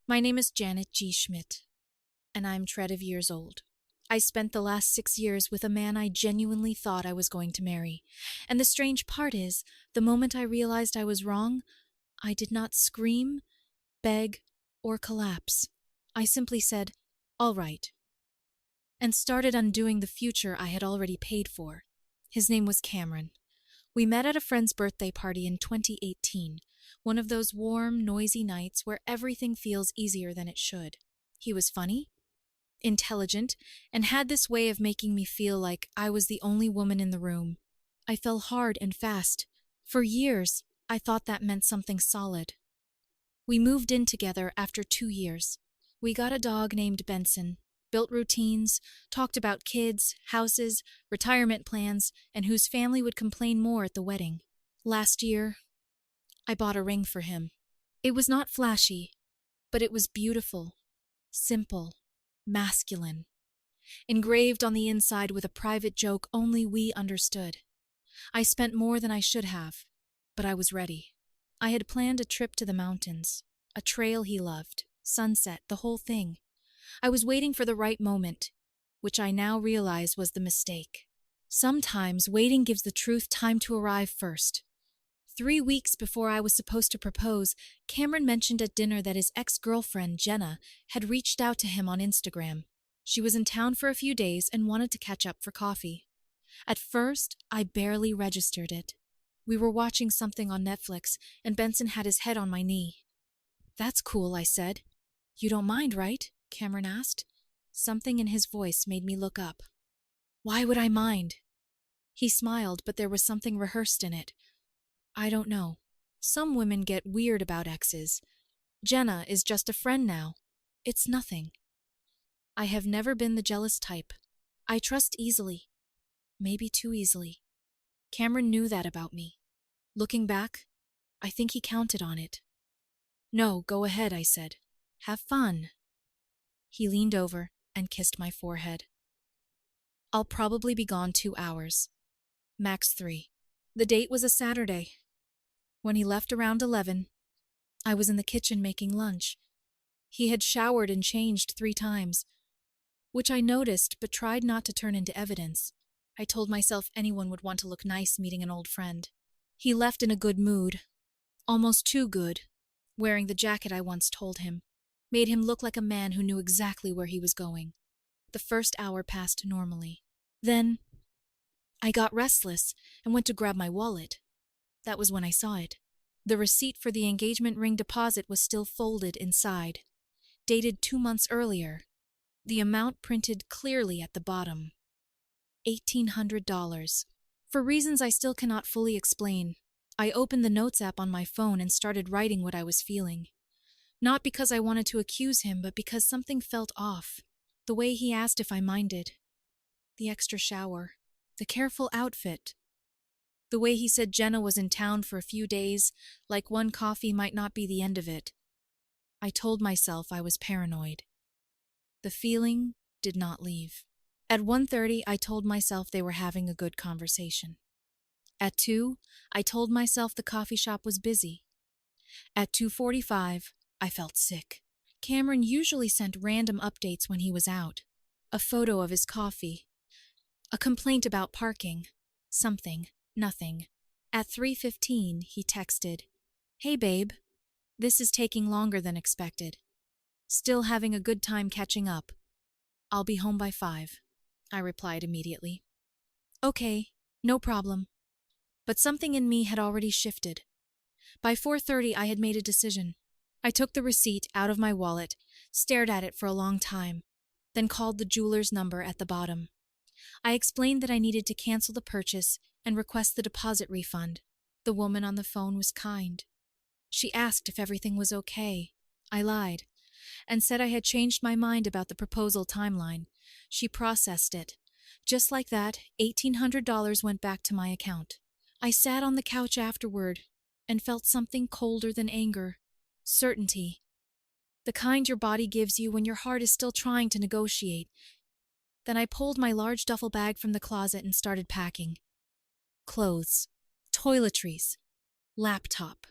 My name is Janet G. Schmidt, and I'm 12 years old. I spent the last 6 years with a man I genuinely thought I was going to marry. And the strange part is, the moment I realized I was wrong, I did not scream, beg, or collapse. I simply said, "All right," and started undoing the future I had already paid for. His name was Cameron. We met at a friend's birthday party in 2018, one of those warm, noisy nights where everything feels easier than it should. He was funny, intelligent, and had this way of making me feel like I was the only woman in the room. I fell hard and fast. For years, I thought that meant something solid. We moved in together after 2 years. We got a dog named Benson, built routines, talked about kids, houses, retirement plans, and whose family would complain more at the wedding. Last year, I bought a ring for him. It was not flashy, but it was beautiful, simple, masculine, engraved on the inside with a private joke only we understood. I spent more than I should have, but I was ready. I had planned a trip to the mountains, a trail he loved, sunset, the whole thing. I was waiting for the right moment, which I now realize was the mistake. Sometimes waiting gives the truth time to arrive first. 3 weeks before I was supposed to propose, Cameron mentioned at dinner that his ex-girlfriend, Jenna, had reached out to him on Instagram. She was in town for a few days and wanted to catch up for coffee. At first, I barely registered it. We were watching something on Netflix, and Benson had his head on my knee. "That's cool," I said. "You don't mind, right?" Cameron asked. Something in his voice made me look up. "Why would I mind?" He smiled, but there was something rehearsed in it. "I don't know. Some women get weird about exes. Jenna is just a friend now. It's nothing. I have never been the jealous type. I trust easily. Maybe too easily. Cameron knew that about me. Looking back, I think he counted on it." "No, go ahead," I said. "Have fun." He leaned over and kissed my forehead. "I'll probably be gone 2 hours. Max 3. The date was a Saturday. When he left around 11, I was in the kitchen making lunch. He had showered and changed 3 times, which I noticed but tried not to turn into evidence. I told myself anyone would want to look nice meeting an old friend. He left in a good mood, almost too good, wearing the jacket I once told him. Made him look like a man who knew exactly where he was going. The first hour passed normally. Then, I got restless and went to grab my wallet. That was when I saw it. The receipt for the engagement ring deposit was still folded inside, dated 2 months earlier. The amount printed clearly at the bottom. $1,800. For reasons I still cannot fully explain, I opened the Notes app on my phone and started writing what I was feeling. Not because I wanted to accuse him, but because something felt off. The way he asked if I minded. The extra shower. The careful outfit. The way he said Jenna was in town for a few days, like one coffee might not be the end of it. I told myself I was paranoid. The feeling did not leave. At 1:30, I told myself they were having a good conversation. At 2, I told myself the coffee shop was busy. At 2:45, I felt sick. Cameron usually sent random updates when he was out. A photo of his coffee. A complaint about parking. Something. Nothing. At 3:15, he texted, "Hey babe, this is taking longer than expected. Still having a good time catching up. I'll be home by 5. I replied immediately. "Okay, no problem." But something in me had already shifted. By 4:30, I had made a decision. I took the receipt out of my wallet, stared at it for a long time, then called the jeweler's number at the bottom. I explained that I needed to cancel the purchase and request the deposit refund. The woman on the phone was kind. She asked if everything was okay. I lied, and said I had changed my mind about the proposal timeline. She processed it. Just like that, $1,800 went back to my account. I sat on the couch afterward and felt something colder than anger. Certainty. The kind your body gives you when your heart is still trying to negotiate. Then I pulled my large duffel bag from the closet and started packing. Clothes, toiletries, laptop,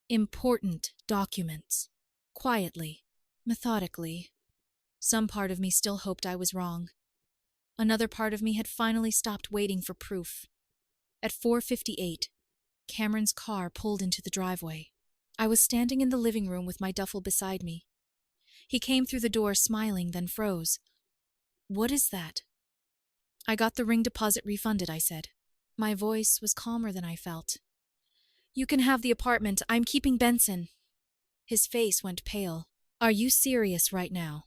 important documents. Quietly, Methodically. Some part of me still hoped I was wrong. Another part of me had finally stopped waiting for proof. At 4:58, Cameron's car pulled into the driveway. I was standing in the living room with my duffel beside me. He came through the door smiling, then froze. "What is that?" "I got the ring deposit refunded," I said. My voice was calmer than I felt. "You can have the apartment. I'm keeping Benson." His face went pale. "Are you serious right now?"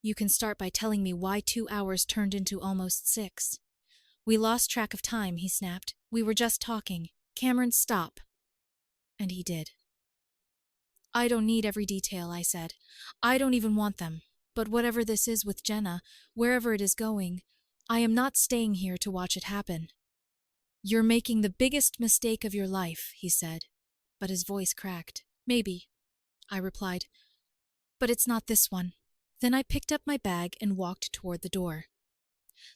"You can start by telling me why 2 hours turned into almost 6. We lost track of time," he snapped. "We were just talking. Cameron, stop." And he did. "I don't need every detail," I said. "I don't even want them. But whatever this is with Jenna, wherever it is going, I am not staying here to watch it happen." "You're making the biggest mistake of your life," he said, but his voice cracked. "Maybe," I replied, "but it's not this one." Then I picked up my bag and walked toward the door.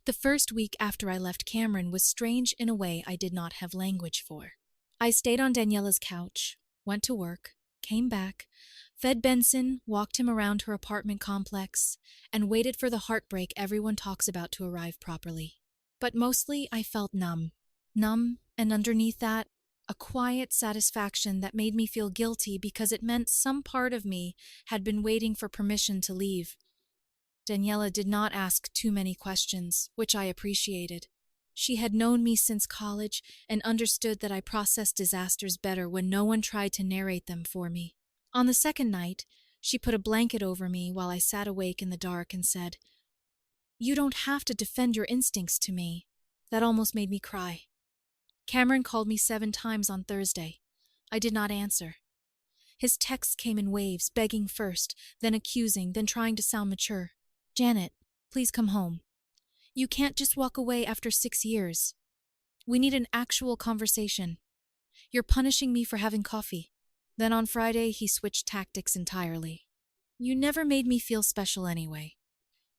The first week after I left Cameron was strange in a way I did not have language for. I stayed on Daniela's couch, went to work, came back, fed Benson, walked him around her apartment complex, and waited for the heartbreak everyone talks about to arrive properly. But mostly I felt numb. Numb, and underneath that, a quiet satisfaction that made me feel guilty because it meant some part of me had been waiting for permission to leave. Daniela did not ask too many questions, which I appreciated. She had known me since college and understood that I processed disasters better when no one tried to narrate them for me. On the second night, she put a blanket over me while I sat awake in the dark and said, "You don't have to defend your instincts to me." That almost made me cry. Cameron called me 7 times on Thursday. I did not answer. His texts came in waves, begging first, then accusing, then trying to sound mature. "Janet, please come home. You can't just walk away after 6 years. We need an actual conversation. You're punishing me for having coffee." Then on Friday, he switched tactics entirely. "You never made me feel special anyway.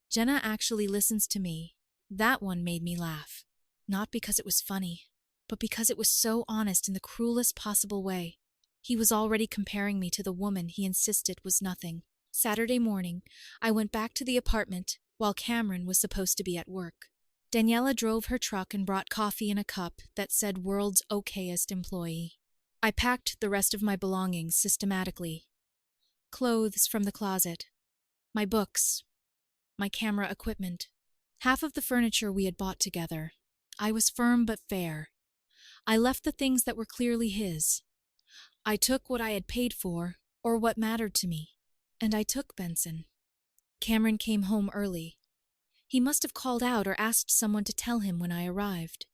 Jenna actually listens to me." That one made me laugh. Not because it was funny, but because it was so honest in the cruelest possible way. He was already comparing me to the woman he insisted was nothing. Saturday morning, I went back to the apartment while Cameron was supposed to be at work. Daniela drove her truck and brought coffee in a cup that said "World's Okayest Employee." I packed the rest of my belongings systematically. Clothes from the closet, my books, my camera equipment, half of the furniture we had bought together. I was firm but fair. I left the things that were clearly his. I took what I had paid for, or what mattered to me. And I took Benson. Cameron came home early. He must have called out or asked someone to tell him when I arrived.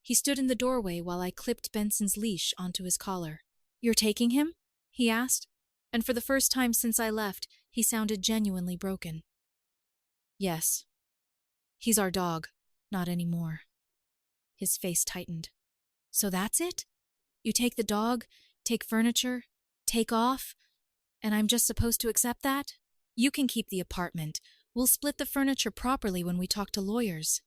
He stood in the doorway while I clipped Benson's leash onto his collar. "You're taking him?" he asked, and for the first time since I left, he sounded genuinely broken. "Yes. He's our dog. Not anymore." His face tightened. "So that's it? You take the dog, take furniture, take off, and I'm just supposed to accept that? You can keep the apartment. We'll split the furniture properly when we talk to lawyers."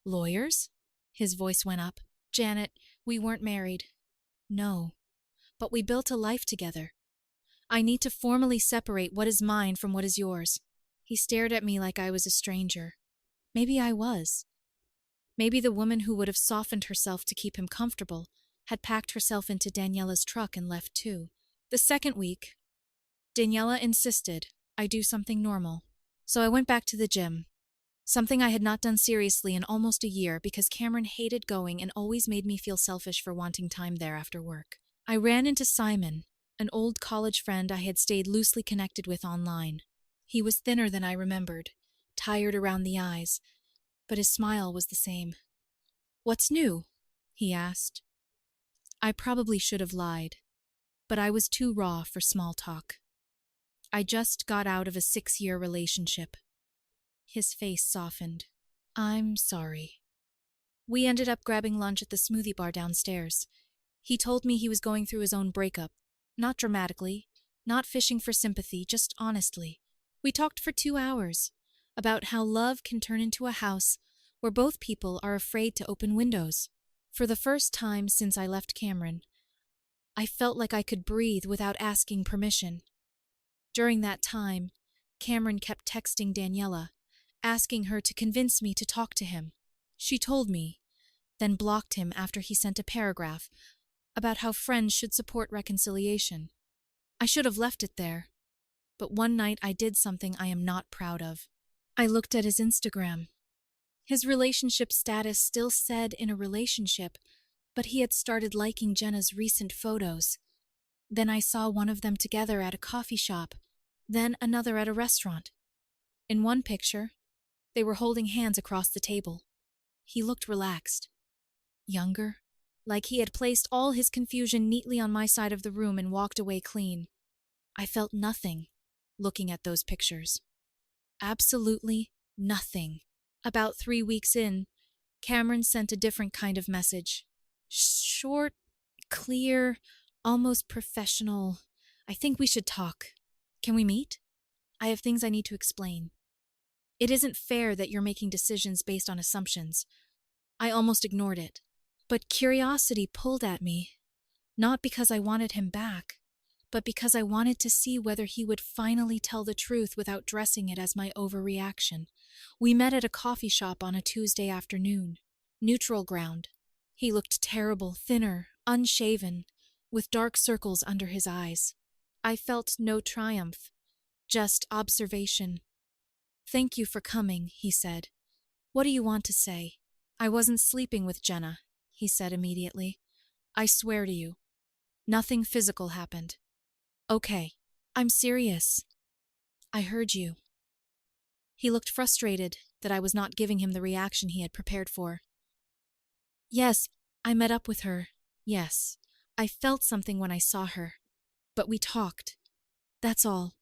"Lawyers?" His voice went up. "Janet, we weren't married." "No, but we built a life together. I need to formally separate what is mine from what is yours." He stared at me like I was a stranger. Maybe I was. Maybe the woman who would have softened herself to keep him comfortable had packed herself into Daniela's truck and left too. The second week, Daniela insisted I do something normal. So I went back to the gym. Something I had not done seriously in almost a year because Cameron hated going and always made me feel selfish for wanting time there after work. I ran into Simon, an old college friend I had stayed loosely connected with online. He was thinner than I remembered, tired around the eyes, but his smile was the same. "What's new?" he asked. I probably should have lied, but I was too raw for small talk. I just got out of a 6-year relationship. His face softened. "I'm sorry." We ended up grabbing lunch at the smoothie bar downstairs. He told me he was going through his own breakup. Not dramatically, not fishing for sympathy, just honestly. We talked for 2 hours about how love can turn into a house where both people are afraid to open windows. For the first time since I left Cameron, I felt like I could breathe without asking permission. During that time, Cameron kept texting Daniela, asking her to convince me to talk to him. She told me, then blocked him after he sent a paragraph about how friends should support reconciliation. I should have left it there, but one night I did something I am not proud of. I looked at his Instagram. His relationship status still said in a relationship, but he had started liking Jenna's recent photos. Then I saw one of them together at a coffee shop, then another at a restaurant. In one picture, they were holding hands across the table. He looked relaxed. Younger, like he had placed all his confusion neatly on my side of the room and walked away clean. I felt nothing looking at those pictures. Absolutely nothing. About 3 weeks in, Cameron sent a different kind of message. Short, clear, almost professional. I think we should talk. Can we meet? I have things I need to explain. It isn't fair that you're making decisions based on assumptions. I almost ignored it. But curiosity pulled at me, not because I wanted him back, but because I wanted to see whether he would finally tell the truth without dressing it as my overreaction. We met at a coffee shop on a Tuesday afternoon. Neutral ground. He looked terrible, thinner, unshaven, with dark circles under his eyes. I felt no triumph, just observation. "Thank you for coming," he said. "What do you want to say?" "I wasn't sleeping with Jenna," he said immediately. "I swear to you. Nothing physical happened." "Okay, I'm serious." "I heard you." He looked frustrated that I was not giving him the reaction he had prepared for. "Yes, I met up with her. Yes, I felt something when I saw her. But we talked. That's all.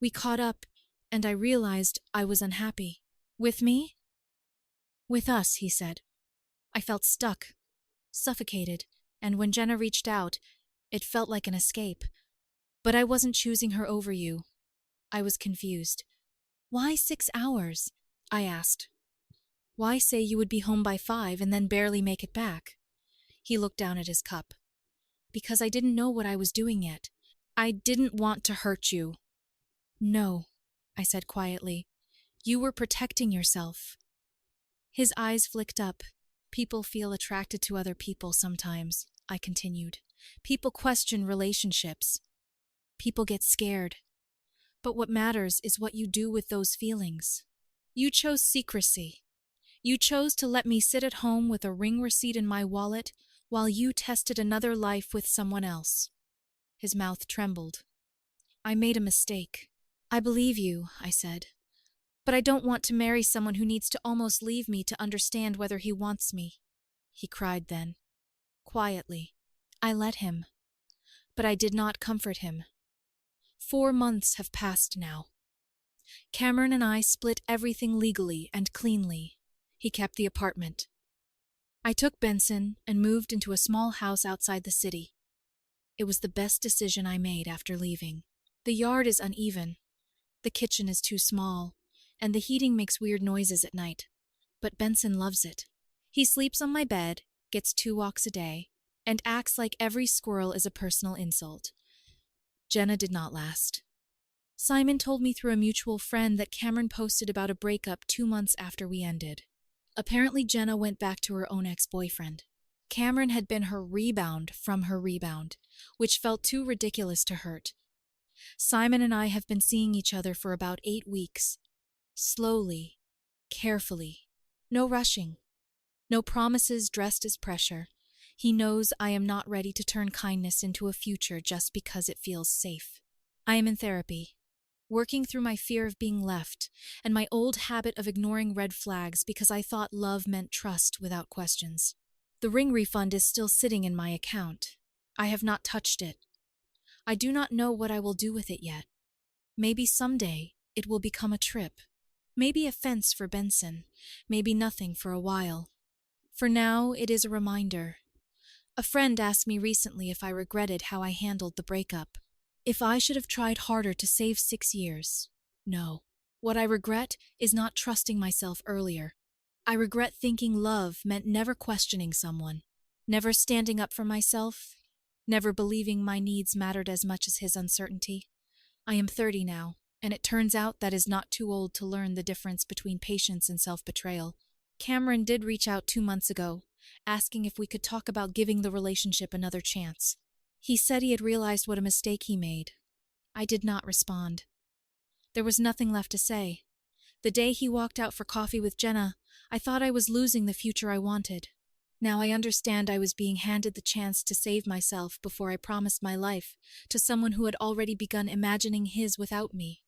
We caught up, and I realized I was unhappy." "With me?" "With us," he said. I felt stuck, suffocated, and when Jenna reached out, it felt like an escape. But I wasn't choosing her over you. I was confused. "Why 6 hours?" I asked. "Why say you would be home by 5 and then barely make it back?" He looked down at his cup. "Because I didn't know what I was doing yet. I didn't want to hurt you." "No," I said quietly. "You were protecting yourself." His eyes flicked up. "People feel attracted to other people sometimes," I continued. "People question relationships. People get scared. But what matters is what you do with those feelings. You chose secrecy. You chose to let me sit at home with a ring receipt in my wallet while you tested another life with someone else." His mouth trembled. "I made a mistake." "I believe you," I said. "But I don't want to marry someone who needs to almost leave me to understand whether he wants me." He cried then, quietly. I let him. But I did not comfort him. 4 months have passed now. Cameron and I split everything legally and cleanly. He kept the apartment. I took Benson and moved into a small house outside the city. It was the best decision I made after leaving. The yard is uneven. The kitchen is too small, and the heating makes weird noises at night. But Benson loves it. He sleeps on my bed, gets 2 walks a day, and acts like every squirrel is a personal insult. Jenna did not last. Simon told me through a mutual friend that Cameron posted about a breakup 2 months after we ended. Apparently Jenna went back to her own ex-boyfriend. Cameron had been her rebound from her rebound, which felt too ridiculous to hurt. Simon and I have been seeing each other for about 8 weeks. Slowly, carefully, no rushing, no promises dressed as pressure. He knows I am not ready to turn kindness into a future just because it feels safe. I am in therapy, working through my fear of being left and my old habit of ignoring red flags because I thought love meant trust without questions. The ring refund is still sitting in my account. I have not touched it. I do not know what I will do with it yet. Maybe someday it will become a trip. Maybe a fence for Benson. Maybe nothing for a while. For now, it is a reminder. A friend asked me recently if I regretted how I handled the breakup. If I should have tried harder to save 6 years. No. What I regret is not trusting myself earlier. I regret thinking love meant never questioning someone, never standing up for myself, never believing my needs mattered as much as his uncertainty. I am 30 now, and it turns out that is not too old to learn the difference between patience and self-betrayal. Cameron did reach out 2 months ago, asking if we could talk about giving the relationship another chance. He said he had realized what a mistake he made. I did not respond. There was nothing left to say. The day he walked out for coffee with Jenna, I thought I was losing the future I wanted. Now I understand I was being handed the chance to save myself before I promised my life to someone who had already begun imagining his without me.